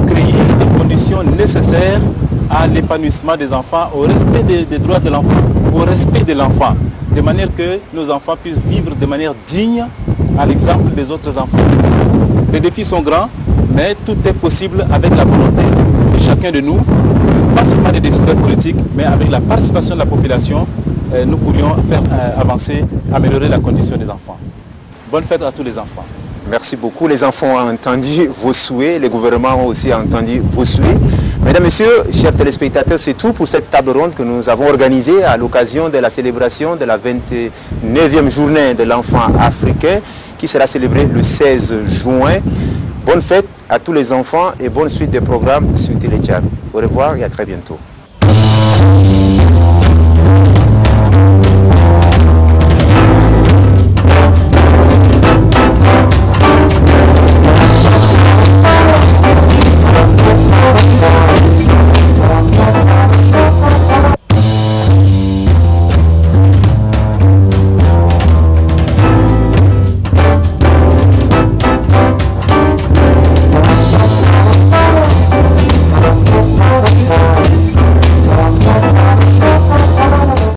créer les conditions nécessaires à l'épanouissement des enfants, au respect des droits de l'enfant, au respect de l'enfant, de manière que nos enfants puissent vivre de manière digne à l'exemple des autres enfants. Les défis sont grands, mais tout est possible avec la volonté de chacun de nous, pas seulement des décideurs politiques, mais avec la participation de la population, nous pourrions faire avancer, améliorer la condition des enfants. Bonne fête à tous les enfants. Merci beaucoup. Les enfants ont entendu vos souhaits, les gouvernements ont aussi entendu vos souhaits. Mesdames, Messieurs, chers téléspectateurs, c'est tout pour cette table ronde que nous avons organisée à l'occasion de la célébration de la 29e journée de l'enfant africain qui sera célébrée le 16 juin. Bonne fête à tous les enfants et bonne suite des programmes sur Télé Tchad. Au revoir et à très bientôt.